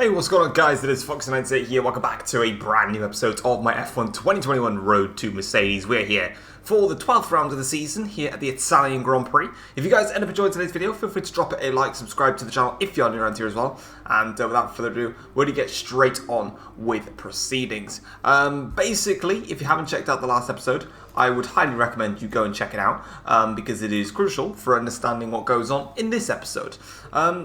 Hey, what's going on, guys? It is Fox98 here. Welcome back to a brand new episode of my F1 2021 Road to Mercedes. We're here for the 12th round of the season here at the Italian Grand Prix. If you guys end up enjoying today's video, feel free to drop it a like, subscribe to the channel if you're new around here as well. And without further ado, we're going to get straight on with proceedings. Basically, if you haven't checked out the last episode, I would highly recommend you go and check it out because it is crucial for understanding what goes on in this episode.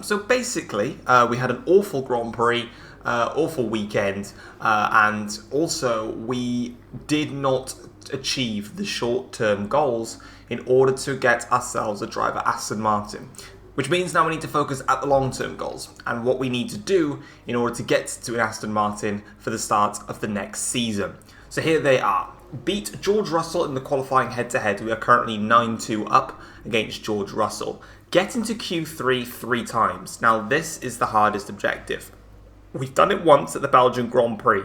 So basically, we had an awful Grand Prix, awful weekend, and also we did not achieve the short-term goals in order to get ourselves a driver Aston Martin. Which means now we need to focus at the long-term goals and what we need to do in order to get to an Aston Martin for the start of the next season. So here they are. Beat George Russell in the qualifying head-to-head. We are currently 9-2 up against George Russell. Get into Q3 3 times. Now this is the hardest objective. We've done it once at the Belgian Grand Prix.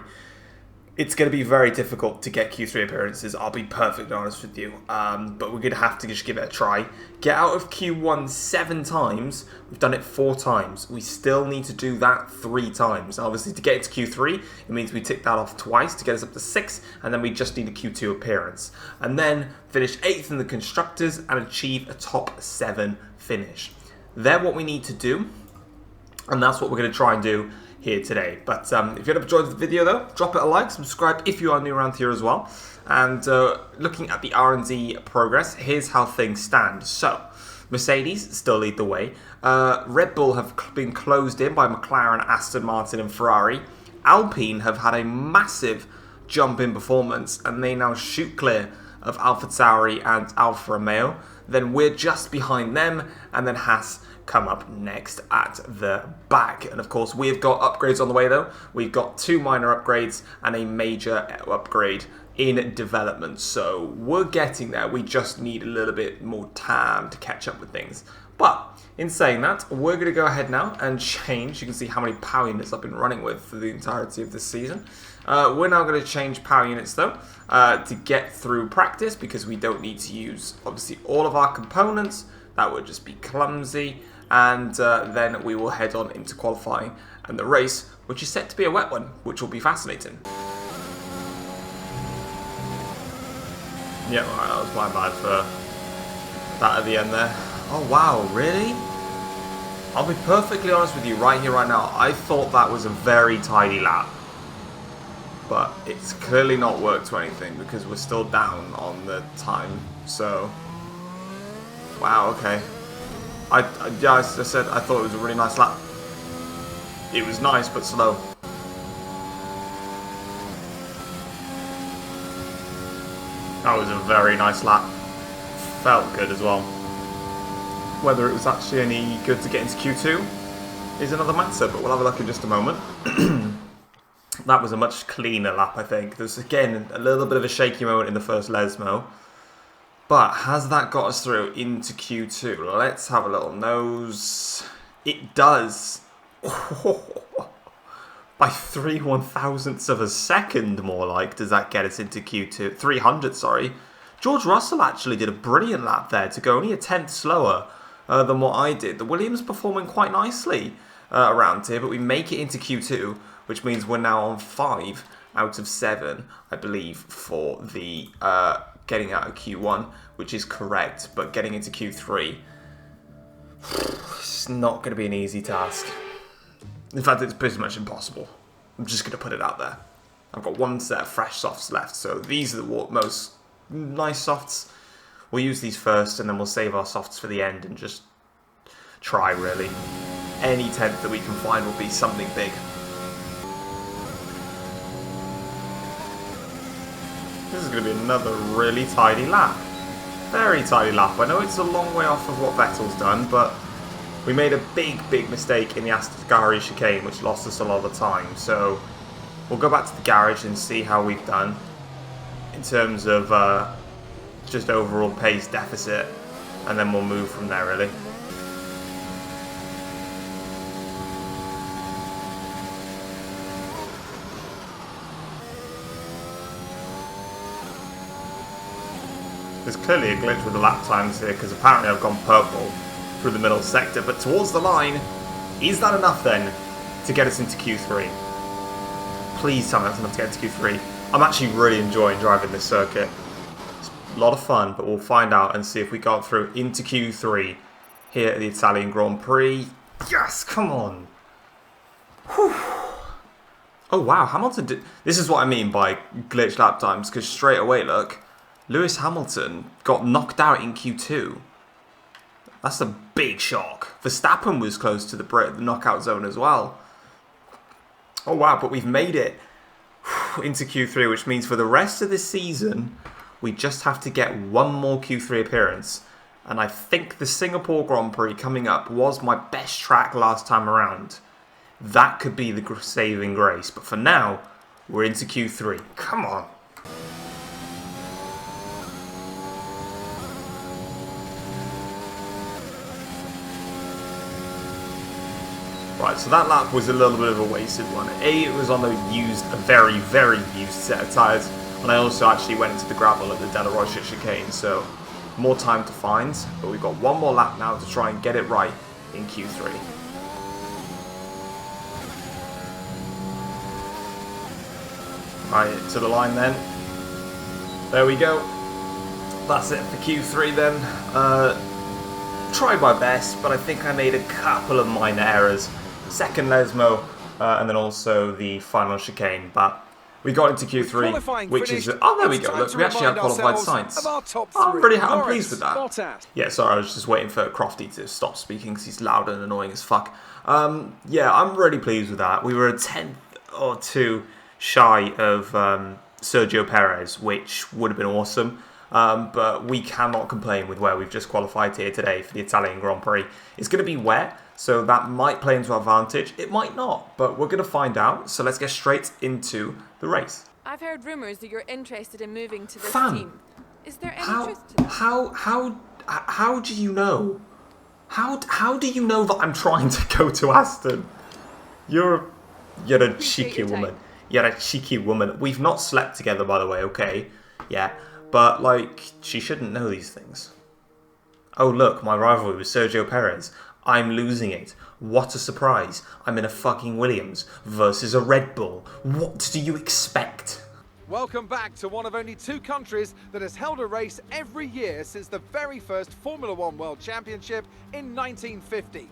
It's going to be very difficult to get Q3 appearances, I'll be perfectly honest with you. But we're going to have to just give it a try. Get out of Q1 7 times. We've done it 4 times. We still need to do that 3 times. Obviously, to get into Q3, it means we tick that off twice to get us up to 6. And then we just need a Q2 appearance. And then finish 8th in the Constructors and achieve a top 7 finish. They're what we need to do. And that's what we're going to try and do here today. But if you have enjoyed the video though, drop it a like, subscribe if you are new around here as well. And looking at the R&D progress, here's how things stand. So, Mercedes still lead the way. Red Bull have been closed in by McLaren, Aston Martin and Ferrari. Alpine have had a massive jump in performance and they now shoot clear of AlphaTauri and Alfa Romeo. Then we're just behind them, and then Haas come up next at the back. And of course, we've got upgrades on the way though. We've got 2 minor upgrades and a major upgrade in development. So we're getting there. We just need a little bit more time to catch up with things. But in saying that, we're going to go ahead now and change. You can see how many power units I've been running with for the entirety of this season. We're now going to change power units though to get through practice because we don't need to use obviously all of our components. That would just be clumsy. And then we will head on into qualifying and the race, which is set to be a wet one, which will be fascinating. Yeah, right, that was my bad for that at the end there. Oh wow, really? I'll be perfectly honest with you right here, right now. I thought that was a very tidy lap. But it's clearly not worked to anything because we're still down on the time. So, wow, okay. Yeah, as I said, I thought it was a really nice lap. It was nice, but slow. That was a very nice lap. Felt good as well. Whether it was actually any good to get into Q2 is another matter, but we'll have a look in just a moment. That was a much cleaner lap, I think. There's, again, a little bit of a shaky moment in the first Lesmo. But has that got us through into Q2? Let's have a little nose. It does. By 3/1000ths of a second, more like, does that get us into Q2? 300, sorry. George Russell actually did a brilliant lap there to go only a 10th slower than what I did. The Williams performing quite nicely around here, but we make it into Q2, which means we're now on 5 out of 7, I believe, for the getting out of Q1, which is correct, but getting into Q3, it's not going to be an easy task. In fact, it's pretty much impossible. I'm just going to put it out there. I've got 1 set of fresh softs left, so these are the most nice softs. We'll use these first, and then we'll save our softs for the end and just try, really. Any 10th that we can find will be something big. This is going to be another really tidy lap. Very tidy lap. I know it's a long way off of what Vettel's done, but we made a big mistake in the Ascari chicane, which lost us a lot of the time. So we'll go back to the garage and see how we've done in terms of just overall pace deficit, and then we'll move from there, really. There's clearly a glitch with the lap times here because apparently I've gone purple through the middle sector, but towards the line, is that enough then? to get us into Q3. Please tell me that's enough to get into Q3. I'm actually really enjoying driving this circuit. It's a lot of fun, but we'll find out and see if we got through into Q3 here at the Italian Grand Prix. Yes, come on. Whew. Oh wow, Hamilton did... This is what I mean by glitch lap times, because straight away, look, Lewis Hamilton got knocked out in Q2. That's a big shock. Verstappen was close to the knockout zone as well. Oh wow, but we've made it into Q3, which means for the rest of this season, we just have to get one more Q3 appearance. And I think the Singapore Grand Prix coming up was my best track last time around. That could be the saving grace. But for now, we're into Q3. Come on. Right, so that lap was a little bit of a wasted one. It was on a very, very used set of tyres. And I also actually went into the gravel at the De La Rocha chicane, so more time to find. But we've got one more lap now to try and get it right in Q3. Right, to the line then. There we go. That's it for Q3 then. Tried my best, but I think I made a couple of minor errors. Second Lesmo, and then also the final chicane. But we got into Q3, which is... Oh, there we go. Look, we actually have qualified science. I'm pleased with that. Yeah, sorry, I was just waiting for Crofty to stop speaking because he's loud and annoying as fuck. Yeah, I'm really pleased with that. We were a 10th or 2 shy of Sergio Perez, which would have been awesome. But we cannot complain with where we've just qualified here today for the Italian Grand Prix. It's going to be wet, so that might play into our advantage. It might not, but we're going to find out. So let's get straight into the race. I've heard rumours that you're interested in moving to this Fam, team. Is there any truth to that? How do you know? How do you know that I'm trying to go to Aston? You're a cheeky woman. You're a cheeky woman. We've not slept together, by the way, okay? Yeah. But, like, she shouldn't know these things. Oh, look, my rivalry with Sergio Perez. I'm losing it. What a surprise. I'm in a fucking Williams versus a Red Bull. What do you expect? Welcome back to one of only 2 countries that has held a race every year since the very first Formula One World Championship in 1950.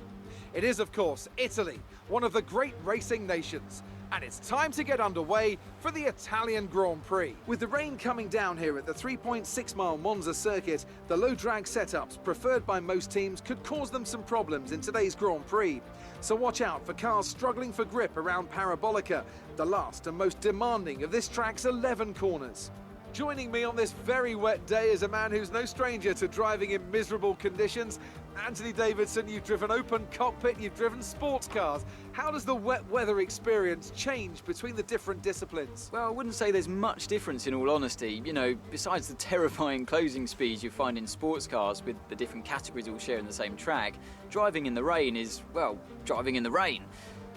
It is, of course, Italy, one of the great racing nations. And it's time to get underway for the Italian Grand Prix. With the rain coming down here at the 3.6-mile Monza circuit, the low drag setups preferred by most teams could cause them some problems in today's Grand Prix. So watch out for cars struggling for grip around Parabolica, the last and most demanding of this track's 11 corners. Joining me on this very wet day is a man who's no stranger to driving in miserable conditions. Anthony Davidson, you've driven open cockpit, you've driven sports cars. How does the wet weather experience change between the different disciplines? Well, I wouldn't say there's much difference in all honesty. You know, besides the terrifying closing speeds you find in sports cars with the different categories all sharing the same track, driving in the rain is, well, driving in the rain.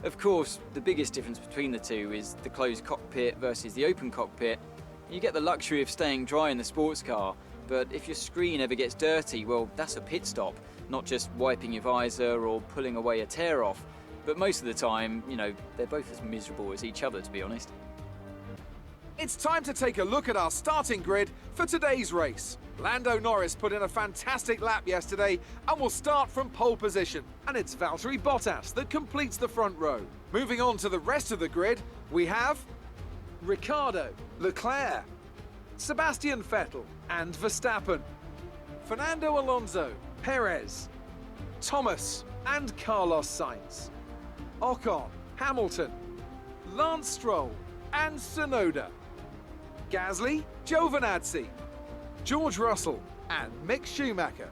Of course, the biggest difference between the two is the closed cockpit versus the open cockpit. You get the luxury of staying dry in the sports car, but if your screen ever gets dirty, well, that's a pit stop, not just wiping your visor or pulling away a tear off. But most of the time, you know, they're both as miserable as each other, to be honest. It's time to take a look at our starting grid for today's race. Lando Norris put in a fantastic lap yesterday and will start from pole position. And it's Valtteri Bottas that completes the front row. Moving on to the rest of the grid, we have Ricciardo, Leclerc, Sebastian Vettel and Verstappen, Fernando Alonso, Perez, Thomas and Carlos Sainz, Ocon, Hamilton, Lance Stroll and Tsunoda, Gasly, Giovinazzi, George Russell and Mick Schumacher,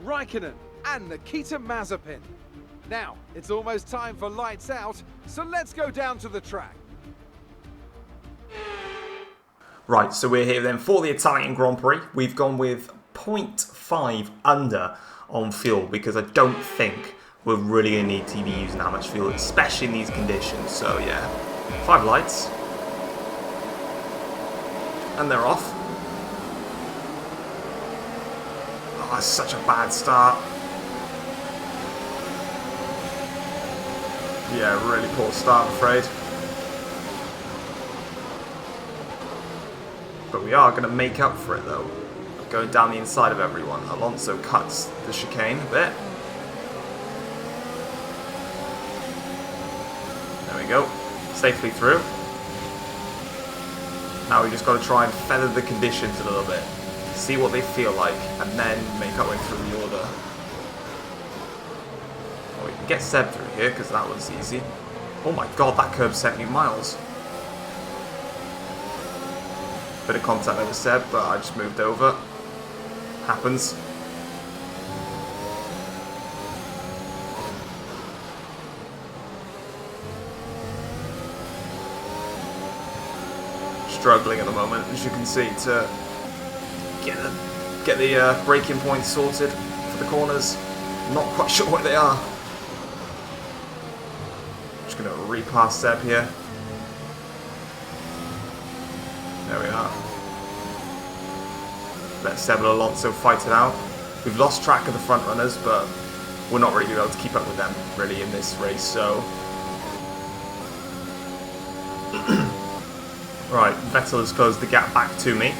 Raikkonen and Nikita Mazepin. Now, it's almost time for lights out, so let's go down to the track. Right, so we're here then for the Italian Grand Prix. We've gone with 0.5 under on fuel because I don't think we're really going to need to be using that much fuel, especially in these conditions. So yeah, 5 lights. And they're off. Oh, that's such a bad start. Yeah, really poor start, I'm afraid. But we are going to make up for it, though. Going down the inside of everyone. Alonso cuts the chicane a bit. There we go. Safely through. Now we just got to try and feather the conditions a little bit. See what they feel like, and then make our way through the order. Oh, we can get Seb through here, because that was easy. Oh my god, that curb sent me miles. Bit of contact there with Seb, but I just moved over. Happens. Struggling at the moment, as you can see, to get the braking points sorted for the corners. Not quite sure where they are. Just going to repass Seb here. There we are. Let Seb and Alonso fight it out. We've lost track of the front runners, but we're not really able to keep up with them really in this race, so... Right, Vettel has closed the gap back to me.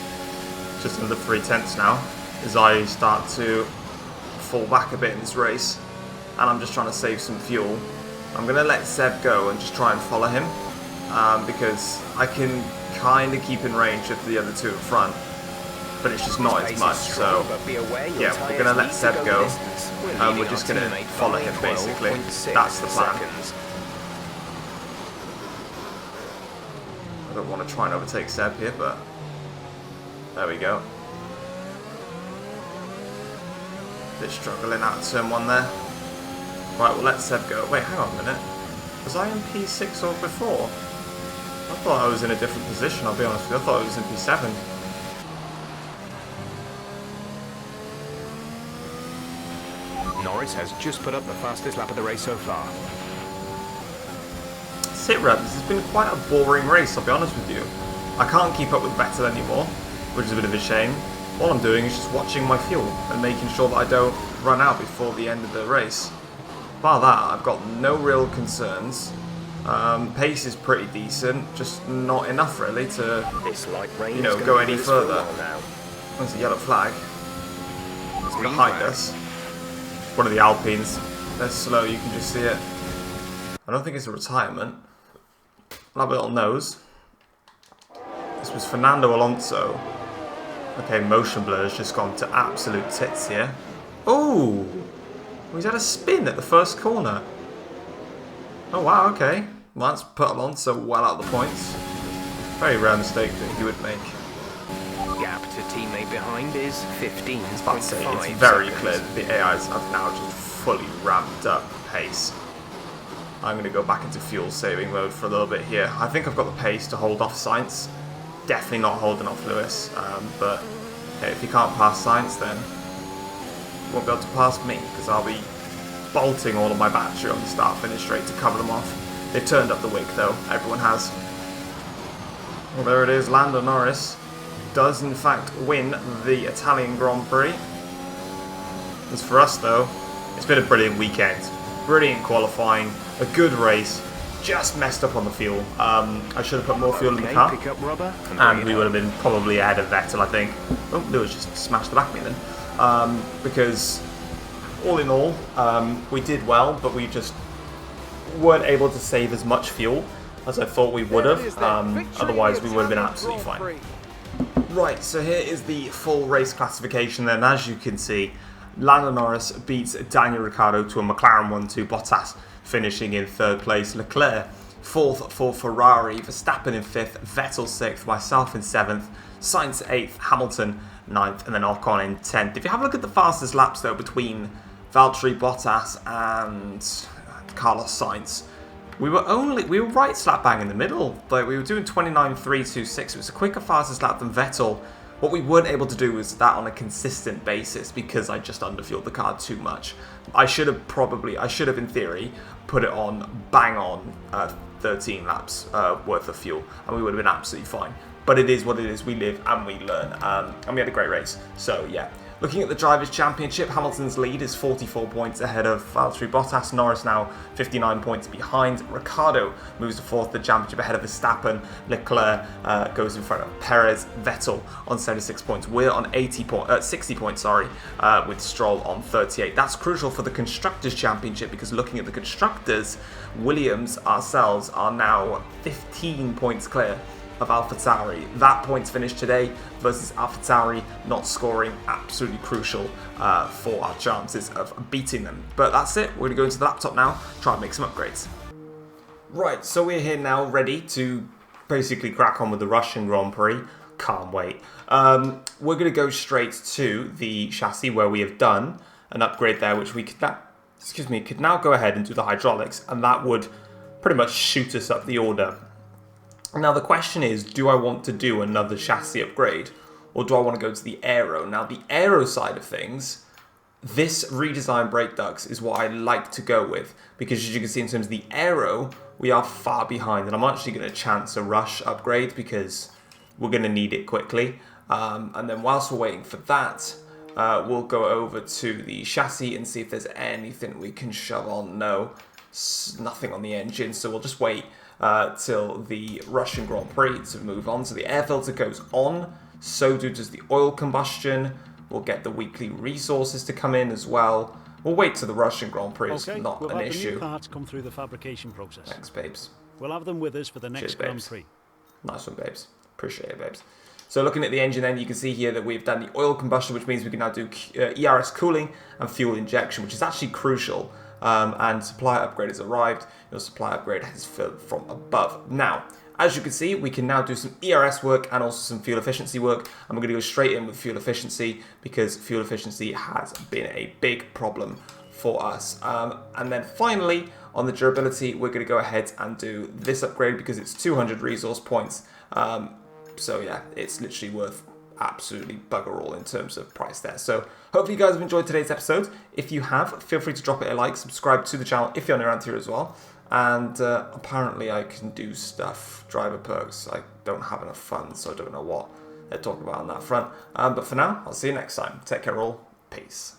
Just under 3/10 now, as I start to fall back a bit in this race. And I'm just trying to save some fuel. I'm going to let Seb go and just try and follow him. Because I can kind of keep in range of the other two in front. But it's just not as much, so... Yeah, we're going to let Seb go. And we're just going to follow him, basically. That's the plan. I don't want to try and overtake Seb here, but there we go. Bit struggling out of turn 1 there. Right, we'll let Seb go. Wait, hang on a minute. Was I in P6 or before? I thought I was in a different position, I'll be honest with you. I thought I was in P7. Norris has just put up the fastest lap of the race so far. Sit rep, this has been quite a boring race, I'll be honest with you. I can't keep up with Vettel anymore, which is a bit of a shame. All I'm doing is just watching my fuel and making sure that I don't run out before the end of the race. Bar that, I've got no real concerns. Pace is pretty decent, just not enough really to, you know, go any further. There's a yellow flag. It's behind us. One of the Alpines. They're slow, you can just see it. I don't think it's a retirement. I'll have a little nose. This was Fernando Alonso. Okay, motion blur has just gone to absolute tits here. Oh! He's had a spin at the first corner. Oh wow, okay. Well, that's put Alonso well out of the points. Very rare mistake that he would make. Gap to teammate behind is 15.5 I'd say it's very clear that the AIs have now just fully ramped up pace. I'm going to go back into fuel saving mode for a little bit here. I think I've got the pace to hold off Sainz. Definitely not holding off Lewis, but hey, if you can't pass Sainz, then you won't be able to pass me, because I'll be bolting all of my battery on the start-finish straight to cover them off. They've turned up the wick though, everyone has. Well, there it is, Lando Norris does in fact win the Italian Grand Prix. As for us though, it's been a brilliant weekend. Brilliant qualifying, a good race, just messed up on the fuel. I should have put more fuel in the car, and we would have been probably ahead of Vettel, I think. Oh, Lewis just smashed the back of me then. Because all in all, we did well, but we just weren't able to save as much fuel as I thought we would have. Otherwise, we would have been absolutely fine. Right, so here is the full race classification then. As you can see, Lando Norris beats Daniel Ricciardo to a McLaren 1-2, Bottas finishing in 3rd place, Leclerc 4th for Ferrari, Verstappen in 5th, Vettel 6th, myself in 7th, Sainz 8th, Hamilton 9th, and then Ocon in 10th. If you have a look at the fastest laps though between Valtteri Bottas and Carlos Sainz, we were right slap bang in the middle. Like, we were doing 29.326. It was a quicker fastest lap than Vettel. What we weren't able to do was that on a consistent basis because I just underfueled the car too much. I should have in theory put it on bang on 13 laps worth of fuel, and we would have been absolutely fine. But it is what it is. We live and we learn, and we had a great race. So yeah, Looking at the Drivers' Championship, Hamilton's lead is 44 points ahead of Valtteri Bottas. Norris now 59 points behind. Ricciardo moves to fourth the championship ahead of Verstappen. Leclerc goes in front of Perez. Vettel on 76 points. We're on 60 points, with Stroll on 38. That's crucial for the Constructors' Championship because looking at the Constructors, Williams ourselves are now 15 points clear of AlphaTauri. That points finish today versus AlphaTauri not scoring, absolutely crucial for our chances of beating them. But that's it. We're going to go into the laptop now, try and make some upgrades. Right, so we're here now ready to basically crack on with the Russian Grand Prix. Can't wait. We're going to go straight to the chassis where we have done an upgrade there, which we could now go ahead and do the hydraulics, and that would pretty much shoot us up the order. Now the question is, do I want to do another chassis upgrade or do I want to go to the aero? Now the aero side of things, this redesigned brake ducts is what I like to go with because as you can see in terms of the aero, we are far behind and I'm actually going to chance a rush upgrade because we're going to need it quickly. And then whilst we're waiting for that, we'll go over to the chassis and see if there's anything we can shove on. No, nothing on the engine, so we'll just wait till the Russian Grand Prix to move on. So the air filter goes on, so does the oil combustion. We'll get the weekly resources to come in as well. We'll wait till the Russian Grand Prix is not we'll an have issue. The new parts come through the fabrication process. Thanks, babes. We'll have them with us for the next Cheers, Grand babes. Prix. Nice one, babes. Appreciate it, babes. So looking at the engine then, you can see here that we've done the oil combustion, which means we can now do ERS cooling and fuel injection, which is actually crucial. And supply upgrade has arrived. Your supply upgrade has filled from above. Now, as you can see, we can now do some ERS work and also some fuel efficiency work. And we're going to go straight in with fuel efficiency because fuel efficiency has been a big problem for us. And then finally, on the durability, we're going to go ahead and do this upgrade because it's 200 resource points. So yeah, it's literally worth absolutely bugger all in terms of price there. So hopefully you guys have enjoyed today's episode. If you have, feel free to drop it a like, subscribe to the channel if you're new around here as well. And apparently I can do stuff, driver perks. I don't have enough funds, so I don't know what they're talking about on that front. But for now, I'll see you next time. Take care all. Peace.